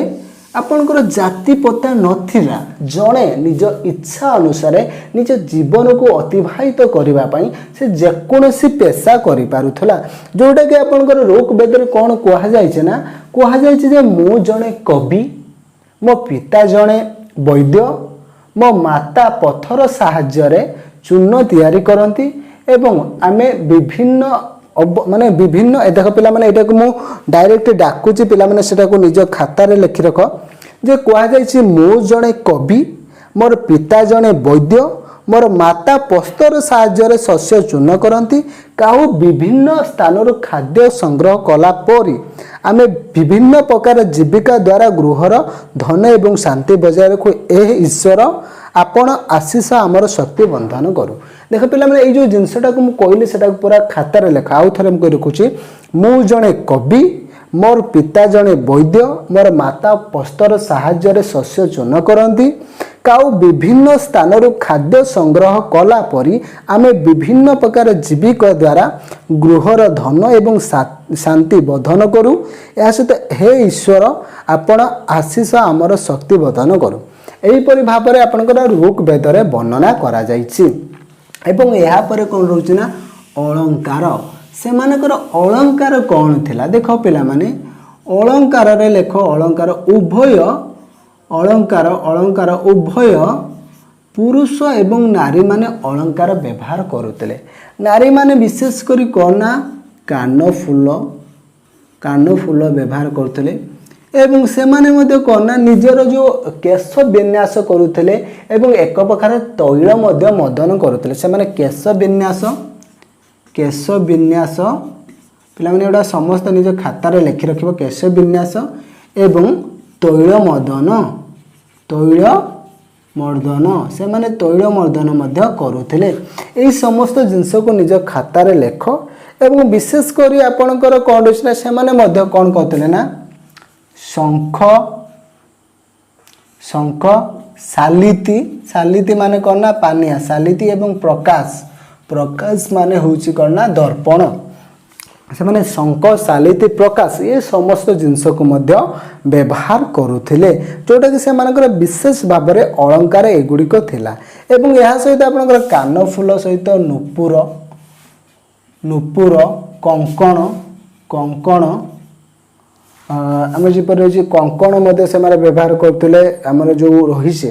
ଆପଣଙ୍କର ଜାତିପତା ନଥିଲା। ଜଣେ ନିଜ ଇଚ୍ଛା ଅନୁସାରେ ନିଜ ଜୀବନକୁ ଅତିବାହିତ କରିବା ପାଇଁ ସେ ଯେକୌଣସି ପେଶା କରିପାରୁଥିଲା। ଯେଉଁଟାକି ଆପଣଙ୍କର ଋକ୍ ବେଦରେ କ'ଣ କୁହାଯାଇଛି ନା କୁହାଯାଇଛି ଯେ ମୁଁ ଜଣେ କବି, ମୋ ପିତା ଜଣେ ବୈଦ୍ୟ, ମୋ ମାତା ପଥର ସାହାଯ୍ୟରେ ଚୂନ ତିଆରି କରନ୍ତି ଏବଂ ଆମେ ବିଭିନ୍ନ ଦେଖ ପିଲାମାନେ ଏଇଟାକୁ ମୁଁ ଡାଇରେକ୍ଟ ଡାକୁଛି ପିଲାମାନେ ସେଟାକୁ ନିଜ ଖାତାରେ ଲେଖି ରଖ ଯେ କୁହାଯାଇଛି ମୁଁ ଜଣେ କବି, ମୋର ପିତା ଜଣେ ବୈଦ୍ୟ, ମୋର ମାତା ପସ୍ତର ସାହାଯ୍ୟରେ ଶସ୍ୟ ଚୂନ କରନ୍ତି। କାଉ ବିଭିନ୍ନ ସ୍ଥାନରୁ ଖାଦ୍ୟ ସଂଗ୍ରହ କଲା ପରେ ଆମେ ବିଭିନ୍ନ ପ୍ରକାର ଜୀବିକା ଦ୍ୱାରା ଗୃହର ଧନ ଏବଂ ଶାନ୍ତି ବଜାୟ ରଖୁ। ଈଶ୍ୱର ଆପଣ ଆଶିଷ ଆମର ଶକ୍ତି ବନ୍ଧନ କରୁ। ଦେଖ ପିଲାମାନେ ଏଇ ଯେଉଁ ଜିନିଷଟାକୁ ମୁଁ କହିଲି ସେଟାକୁ ପୁରା ଖାତାରେ ଲେଖା। ଆଉ ଥରେ ମୁଁ କହି ରଖୁଛି ମୁଁ ଜଣେ କବି, ମୋର ପିତା ଜଣେ ବୈଦ୍ୟ, ମୋର ମାତା ପସ୍ତର ସାହାଯ୍ୟରେ ଶସ୍ୟ ଚୂନ କରନ୍ତି। କାଉ ବିଭିନ୍ନ ସ୍ଥାନରୁ ଖାଦ୍ୟ ସଂଗ୍ରହ କଲା ପରି ଆମେ ବିଭିନ୍ନ ପ୍ରକାର ଜୀବିକା ଦ୍ୱାରା ଗୃହର ଧନ ଏବଂ ଶାନ୍ତି ବଧନ କରୁ। ଏହା ସହିତ ହେ ଈଶ୍ୱର ଆପଣ ଆଶିଷ ଆମର ଶକ୍ତି ବଧନ କରୁ। ଏହିପରି ଭାବରେ ଆପଣଙ୍କର ଋକ୍ ବେଦରେ ବର୍ଣ୍ଣନା କରାଯାଇଛି। ଏବଂ ଏହାପରେ କ'ଣ ରହୁଛି ନା ଅଳଙ୍କାର। ସେମାନଙ୍କର ଅଳଙ୍କାର କ'ଣ ଥିଲା ଦେଖ ପିଲାମାନେ ଅଳଙ୍କାରରେ ଲେଖ ଅଳଙ୍କାର ଉଭୟ ପୁରୁଷ ଏବଂ ନାରୀମାନେ ଅଳଙ୍କାର ବ୍ୟବହାର କରୁଥିଲେ। ନାରୀମାନେ ବିଶେଷ କରି କ'ଣ ନା କାନଫୁଲ ବ୍ୟବହାର କରୁଥିଲେ ଏବଂ ସେମାନେ ମଧ୍ୟ କ'ଣ ନା ନିଜର ଯେଉଁ କେଶ ବିନ୍ୟାସ କରୁଥିଲେ ଏବଂ ଏକ ପ୍ରକାର ତୈଳ ମଧ୍ୟ ମଦନ କରୁଥିଲେ। ସେମାନେ କେଶ ବିନ୍ୟାସ ପିଲାମାନେ ଏଗୁଡ଼ା ସମସ୍ତ ନିଜ ଖାତାରେ ଲେଖି ରଖିବ। କେଶ ବିନ୍ୟାସ ଏବଂ ତୈଳ ମର୍ଦ୍ଦନ ସେମାନେ ତୈଳ ମର୍ଦ୍ଦନ ମଧ୍ୟ କରୁଥିଲେ। ଏହି ସମସ୍ତ ଜିନିଷକୁ ନିଜ ଖାତାରେ ଲେଖ। ଏବଂ ବିଶେଷ କରି ଆପଣଙ୍କର କ'ଣ ରହିଛି ନା ସେମାନେ ମଧ୍ୟ କ'ଣ କରୁଥିଲେ ନା ଶଙ୍ଖ ଶାଲିତି ମାନେ କ'ଣ ନା ପାନିଆ, ଶାଲିତି ଏବଂ ପ୍ରକାଶ ମାନେ ହେଉଛି କ'ଣ ନା ଦର୍ପଣ। ସେମାନେ ଶଙ୍ଖ ଶାଲିତି ପ୍ରକାଶ ଏ ସମସ୍ତ ଜିନିଷକୁ ମଧ୍ୟ ବ୍ୟବହାର କରୁଥିଲେ ଯେଉଁଟାକି ସେମାନଙ୍କର ବିଶେଷ ଭାବରେ ଅଳଙ୍କାର ଏଗୁଡ଼ିକ ଥିଲା। ଏବଂ ଏହା ସହିତ ଆପଣଙ୍କର କାନଫୁଲ ସହିତ ନୂପୁର କଙ୍କଣ ଆମର ଯେପରି ରହିଛି କଙ୍କଣ ମଧ୍ୟ ସେମାନେ ବ୍ୟବହାର କରୁଥିଲେ। ଆମର ଯେଉଁ ରହିଛି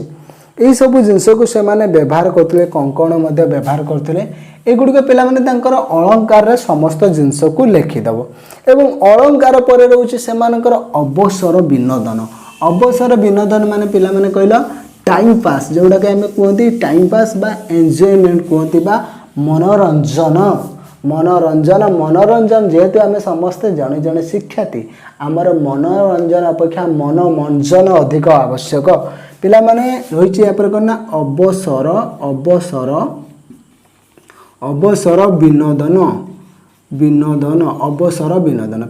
ଏହିସବୁ ଜିନିଷକୁ ସେମାନେ ବ୍ୟବହାର କରୁଥିଲେ। କଙ୍କଣ ମଧ୍ୟ ବ୍ୟବହାର କରୁଥିଲେ। ଏଗୁଡ଼ିକ ପିଲାମାନେ ତାଙ୍କର ଅଳଙ୍କାରରେ ସମସ୍ତ ଜିନିଷକୁ ଲେଖିଦେବ। ଏବଂ ଅଳଙ୍କାର ପରେ ରହୁଛି ସେମାନଙ୍କର ଅବସର ବିନୋଦନ ମାନେ ପିଲାମାନେ କହିଲ ଟାଇମ୍ ପାସ୍, ଯେଉଁଟାକି ଆମେ କୁହନ୍ତି ଟାଇମ୍ ପାସ୍ ବା ଏନ୍ଜୟମେଣ୍ଟ କୁହନ୍ତି ବା ମନୋରଞ୍ଜନ ଯେହେତୁ ଆମେ ସମସ୍ତେ ଜଣେ ଜଣେ ଶିକ୍ଷାର୍ଥୀ ଆମର ମନୋରଞ୍ଜନ ଅପେକ୍ଷା ମନୋମଞ୍ଜନ ଅଧିକ ଆବଶ୍ୟକ। ପିଲାମାନେ ରହିଛି ଏହାପରେ କ'ଣ ନା ଅବସର ବିନୋଦନ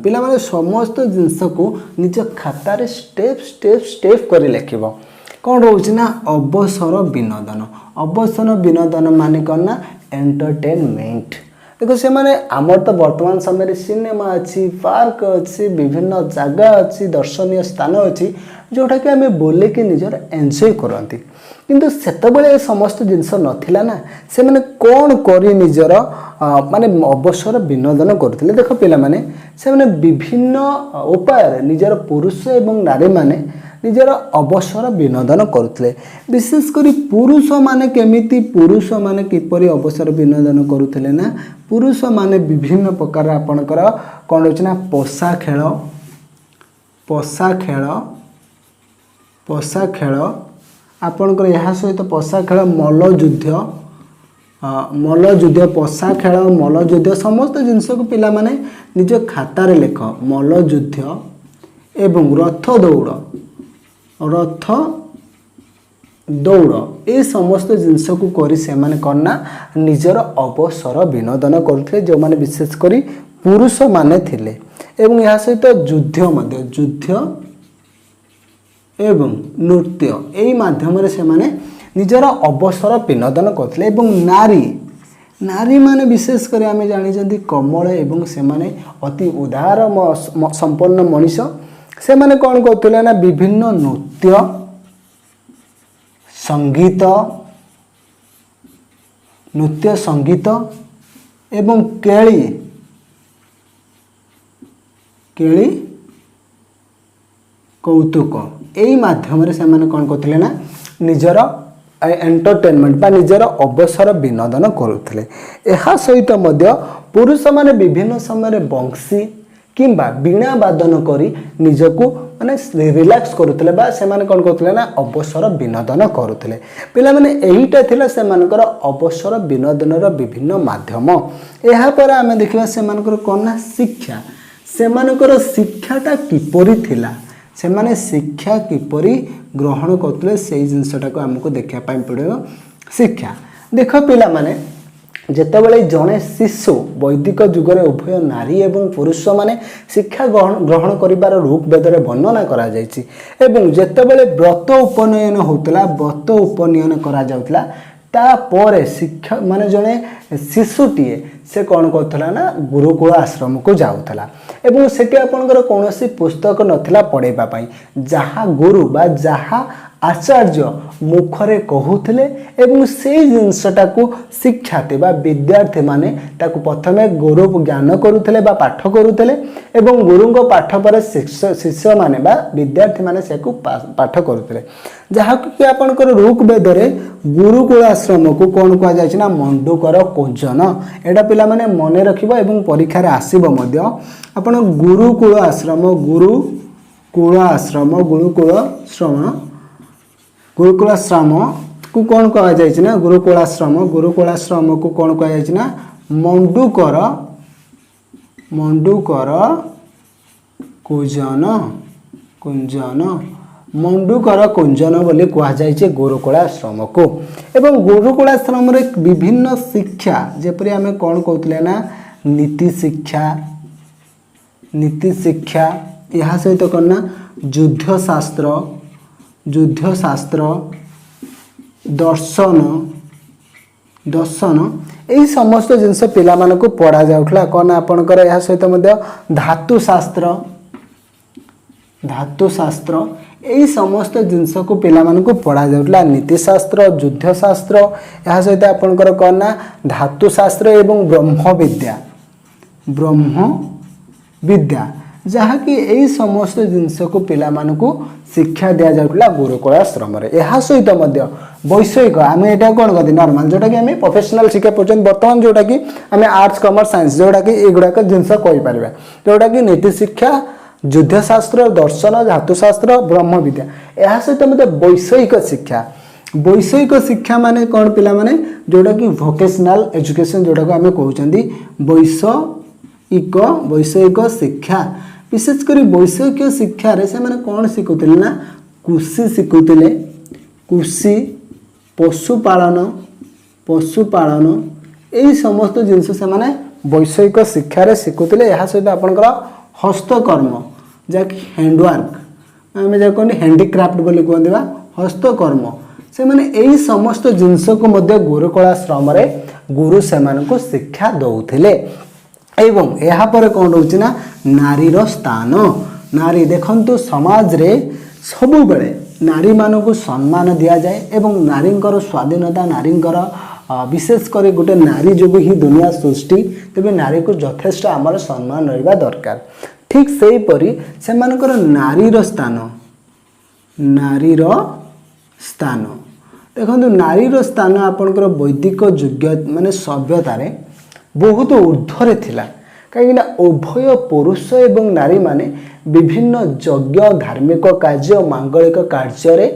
ପିଲାମାନେ ସମସ୍ତ ଜିନିଷକୁ ନିଜ ଖାତାରେ ଷ୍ଟେପ୍ କରି ଲେଖିବ। କ'ଣ ରହୁଛି ନା ଅବସର ବିନୋଦନ ମାନେ କ'ଣ ନା ଏଣ୍ଟରଟେନମେଣ୍ଟ। ଦେଖ ସେମାନେ ଆମର ତ ବର୍ତ୍ତମାନ ସମୟରେ ସିନେମା ଅଛି, ପାର୍କ ଅଛି, ବିଭିନ୍ନ ଜାଗା ଅଛି, ଦର୍ଶନୀୟ ସ୍ଥାନ ଅଛି ଯେଉଁଟାକି ଆମେ ବୁଲିକି ନିଜର ଏନ୍ଜୟ କରନ୍ତି। କିନ୍ତୁ ସେତେବେଳେ ଏ ସମସ୍ତ ଜିନିଷ ନଥିଲା ନା। ସେମାନେ କ'ଣ କରି ନିଜର ମାନେ ଅବସର ବିନୋଦନ କରୁଥିଲେ। ଦେଖ ପିଲାମାନେ ସେମାନେ ବିଭିନ୍ନ ଉପାୟରେ ନିଜର ପୁରୁଷ ଏବଂ ନାରୀମାନେ निजर अवसर विनोदन करुले। विशेषकर पुरुष माने केमिति पुरुष माने किपरि अवसर विनोदन करुले ना पुरुष माने विभिन्न प्रकार आपणकर कौन रोचे ना पशा खेल आपणकर यह सहित पशा खेल मल्लयुद्ध पशा खेल मल्लयुद्ध समस्त जिनस को पिला माने निज खातार लेख मल्लयुद्ध एवं रथ दौड़ ये समस्त जिनस को करी से माने करना निजर अवसर विनोदन करते जो माने विशेषकर पुरुष माने थिले। एवं यह सहित युद्ध एवं नृत्य यही माध्यम से माने निजर अवसर विनोदन करते। एवं नारी माने विशेष कर आम जानी कमल एवं से माने अति उदार संपन्न मनीष से माने कौन करते ना विभिन्न नृत्य संगीत एवं केली कौतुक यही माध्यम से माने कौन करते ना निजर एंटरटेनमेंट बा निजर अवसर विनोदन करुले। यह सहित पुरुष माने विभिन्न समय बंशी किंबा वीणा वादन करी निजको माने रिलैक्स करुले बा से माने कौन करते ना अवसर विनोदन करुले। पिला माने एहीटा थिला से मानकर अवसर विनोदनर विभिन्न माध्यम। यह पर आमे देखिबा से मानकर कोन ना शिक्षा से मानकर शिक्षाटा किपरि थिला से माने शिक्षा किपरि ग्रहण करते से जिनसटा को आमको देखा पड़ो। शिक्षा देख पिला माने जेतेबेले जड़े शिशु वैदिक जुगरे उभय नारी एवं पुरुष माने शिक्षा ग्रहण करिबार रूप वेदरे वर्णना करा जायछि। एवं जेतेबेले व्रत उपनयन होतला व्रत उपनयन करा जाउतला तापर शिक्षा माने जड़े शिशुटीए से कौन करथला ना गुरुकुल आश्रम को जाउथला एवं सेठी आपनकर कोनोसी पुस्तक नथिला पढेबा पई जहा गुरु बा जहा आचार्य मुखरे कहूथिले एवं से जिनसटा को शिक्षार्थी बा विद्यार्थी माने ताकु प्रथमे गुरु ज्ञान करुथिले बा पाठ करुथिले एवं गुरुंको पाठ पर शिष्य माने बा विद्यार्थी माने सेकु पाठ करुथिले जहा कि आपनकर ऋग वेदरे गुरुकुल आश्रम को कौन कह जाय ना मंडूकर कोंजन एटा पिला माने मने रखिबो एवं परीक्षा रे आसीबो मध्य आपण गुरुकुल आश्रम को कौन कह जाय ना गुरुकुल आश्रम को कौन कह जाय ना मंडूकर मंडूकर कुंजन बोली कह जाय गुरुकुल आश्रम को। एवं गुरुकुल आश्रम रे विभिन्न शिक्षा जेपरि आमे कौन कहतले ना नीति शिक्षा यह सहित करना युद्ध शास्त्र दर्शन यही समस्त जिनस पिला मानक पढ़ा जाउथला कौन आपनकर यह सहित मध्य धातु शास्त्र यही समस्त जिनस को पिला मानक पढ़ा जाउथला नीति शास्त्र युद्ध शास्त्र यह सहित आपनकर कौन ना धातु शास्त्र एवं ब्रह्म विद्या जहा कि यही समस्त जिनस को पिला मानक शिक्षा दिया जाउथला गुरुकुल आश्रम रे। यह सहित मध्य वैषयिक आम एटा कौन कहते नॉर्मल जोटा कि आम प्रोफेशनल शिक्षा पर्यटन बर्तमान जोटा कि आम आर्ट्स कॉमर्स साइंस जोटा कि एगुड़ाक जिनस कहि परिबा जोटा कि नीति शिक्षा युद्ध शास्त्र दर्शन धातु शास्त्र ब्रह्म विद्या यह सहित मध्य वैषयिक शिक्षा माने कौन पिला माने जोटा कि वोकेशनल एजुकेशन जोटा को आम कहउचंदी वैषयिक शिक्षा विशेषकर वैषयिक शिक्षा रे से माने कौन शिखुतिले ना कृषि शिखुतिले कृषि पशुपालन यही समस्त जिनस से माने वैषयिक शिक्षा रे शिखुतिले। यह सहित आपनकर हस्तकर्म जाकि हैंडवर्क आम जा कहते हैंडीक्राफ्ट बोली कहते बा हस्तकर्म से माने यही समस्त जिनस को मध्य गुरुकुल आश्रम रे गुरु से मानक शिक्षा दउथिले। एवं यहाँ पर कौन रोचे ना नारीर स्थान नारी देखंतु समाज रे सबु बेले नारी मानक सम्मान दिया जाए एवं नारींकर स्वाधीनता नारींकर विशेष कर गोटे नारी जो ही दुनिया सृष्टि तेज नारी को यथेष्ट आमर सम्मान रहा दरकार। ठीक से परी से मानकर नारीर स्थान नारीर स्थान देखो नारीर स्थान आपणकर वैदिक युग माने सभ्यतार बहुत ऊर्ध्वरे थिला कहीं उभय पुरुष एवं नारी माने विभिन्न यज्ञ धार्मिक कार्य मांगलिक कार्य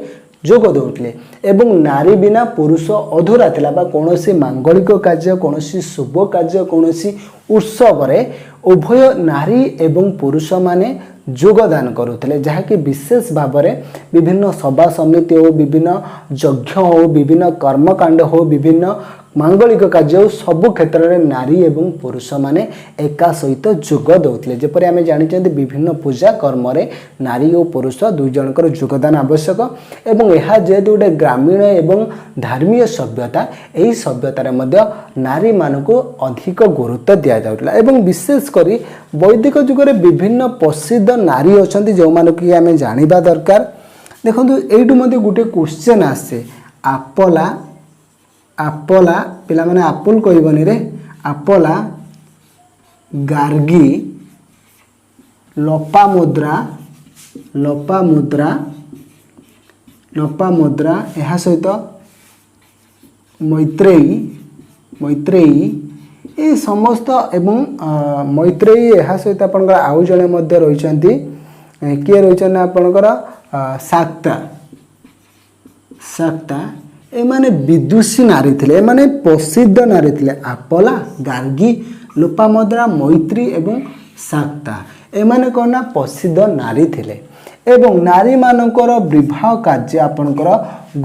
जोग दौले एवं नारी बिना पुरुष अधूरा थिला बा कोनोसी मांगलिक कार्य कोनोसी शुभ कार्य कोनोसी उत्सव रे उभय नारी एवं पुरुष माने योगदान करुले जहाँकि विशेष भाव में विभिन्न सभा समिति हो विभिन्न यज्ञ हो विभिन्न कर्मकांड हो विभिन्न मांगलिक कार्य हो सबु क्षेत्र में नारी एवं पुरुष माने एका सहित जोग दौले जपरि आमे जानिछन्ति विभिन्न पूजा कर्म रे नारी और पुरुष दुई जनकर योगदान आवश्यक एवं यह जेहेतु गोटे ग्रामीण एवं धार्मिक सभ्यता यही सभ्यतार मध्य नारी मानकु अधिक गुरुत्व दिया जाउतला एवं विशेष करी वैदिक जुगरे विभिन्न प्रसिद्ध नारी अछन्ति जो मानकु कि आमे जानिबा दरकार देखंतु एइटु मध्ये गुटे क्वेश्चन आसे आपला आपला पिला माने आपुल कहबनी रे आपला गार्गी लोपामुद्रा लोपामुद्रा लोपामुद्रा यह सहित मैत्रेयी मैत्रेयी ये समस्त एवं मैत्रेयी यह सहित आपनकर आउ जणे मध्ये रहिसंती किए रहिसन आपनकर शाक्ता शाक्ता एमाने विदुषी नारी थिले एमाने प्रसिद्ध नारी थिले आपला गार्गी लोपामुद्रा मैत्री एवं शाक्ता एमाने कोना प्रसिद्ध नारी थिले एवं नारी मानकर विवाह कार्य आपनकर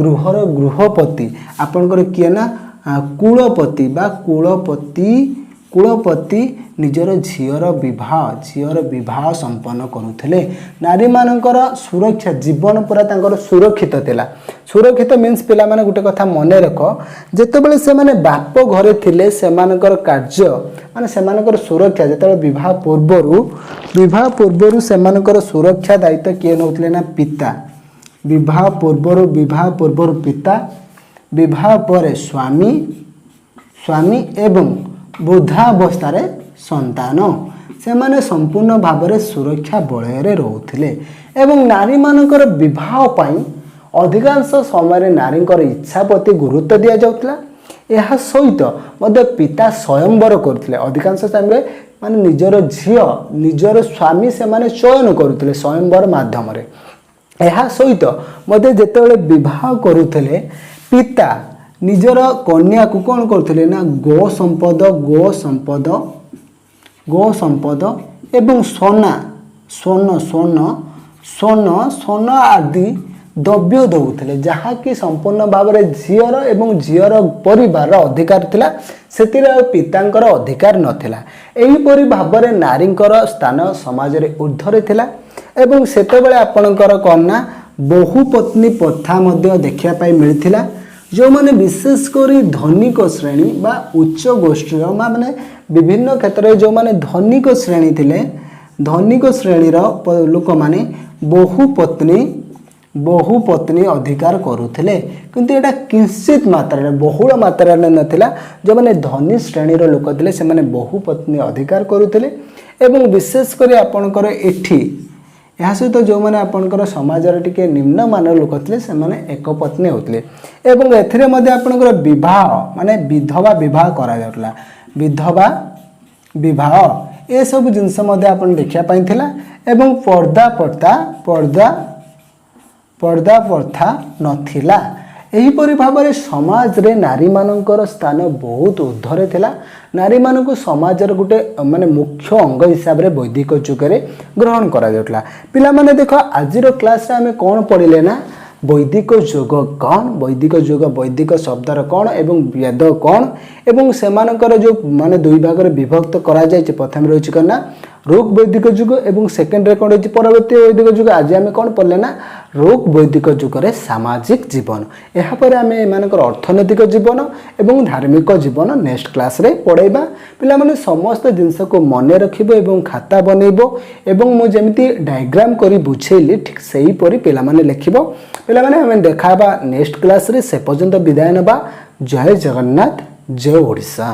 गृहर गृहपति आपनकर किए ना कुलपति बा कुलपति निजर झीर विवाह संपन्न करुले नारी मानकर सुरक्षा जीवन पूरा तांकर सुरक्षित थिला सुरक्षित मीन्स पिला माने गुटे कथा मने रख जेतेबेले से माने बाप घरे थिले से मानकर कार्य माने से मानकर सुरक्षा जेतेबेले विवाह पूर्वरु से मानकर सुरक्षा दायित्व किए नउतले ना पिता विवाह पूर्वरु पिता विवाह पर स्वामी एवं वृद्धावस्था संतान से माने संपूर्ण भाव में सुरक्षा बलय रोते एवं नारी मानकर विवाह पाई अधिकांश समय नारी इच्छा प्रति गुरुत्व दि जाउतला यह सहित मध्य पिता स्वयंवर करते अधिकांश समय माने निजर झील निजर स्वामी से माने चयन करुले स्वयंवर माध्यम यह सहित मध्य जेतेबेले विवाह करुले पिता निजर कन्या को कौन करते ना गो संपद एवं स्वर्ण आदि द्रव्य दौले जहाँकि संपूर्ण भाव में झीर एवं झीर परिवार अधिकार थिला सेतिर पितांकर अधिकार नथिला एहीपरि भाव में नारींकर स्थान समाज रे ऊर्ध्वरे थिला एवं सेतेबेले आपणकर कन्या बहुपत्नी प्रथा मध्य देखिया पाई मिलिथिला जो माने विशेषकर धनिक श्रेणी बा उच्च गोष्ठी माने विभिन्न क्षेत्र में जो माने धनिक श्रेणी थिले धनिक श्रेणीर लोक माने बहुपत्नी अधिकार करुथिले किंतु एटा किंचित मात्रा बहुल मात्रा नथिला जो माने धनी श्रेणीर लोक थिले से माने बहुपत्नी अधिकार करुथिले एवं विशेषकर आपणकर एठी यह सहित जो मैंने आपणकर समाज टिके निम्न मान लोक थे से एक पत्नी होते एवं एथिरे मध्ये आपणकर विवाह माने विधवा विवाह करा जाउतला विधवा विवाह ये सब जिनस मध्ये आपण देखिया पाई थिला एवं पर्दा प्रथा नथिला एहीपरि भाव में समाज रे नारी मानकर स्थान बहुत ऊर्ध्वरे थिला नारी मानक समाज गोटे माने मुख्य अंग हिसाब रे वैदिक जुगरे ग्रहण करा जाउतला पिला माने देखो आजिर क्लास रे हमें कोन पढिले ना वैदिक युग कौन वैदिक युग वैदिक शब्दर कौन एवं वेद कौन एवं सेमानकर जो माने दुई भाग रे विभक्त करा जाय प्रथम रही करना रोग वैदिक युग एवं सेकेंड रे कौन परवर्ती वैदिक युग आज आम कौन पढ़ले ना रोग वैदिक युग सामाजिक जीवन यापर आम एमानकर अर्थनैतिक जीवन एवं धार्मिक जीवन नेक्स्ट क्लास रे पढ़ाइबा पिला माने समस्त जिनस को मन रखिबो एवं खाता बनइबो एवं मु जेमिति डायग्राम करी बुझेली ठीक सही परी पिला माने लिखिबो पिला माने हम देखाबा नेक्स्ट क्लास रे से पर्यंत विदाय नबा जय जगन्नाथ जय ओडिशा।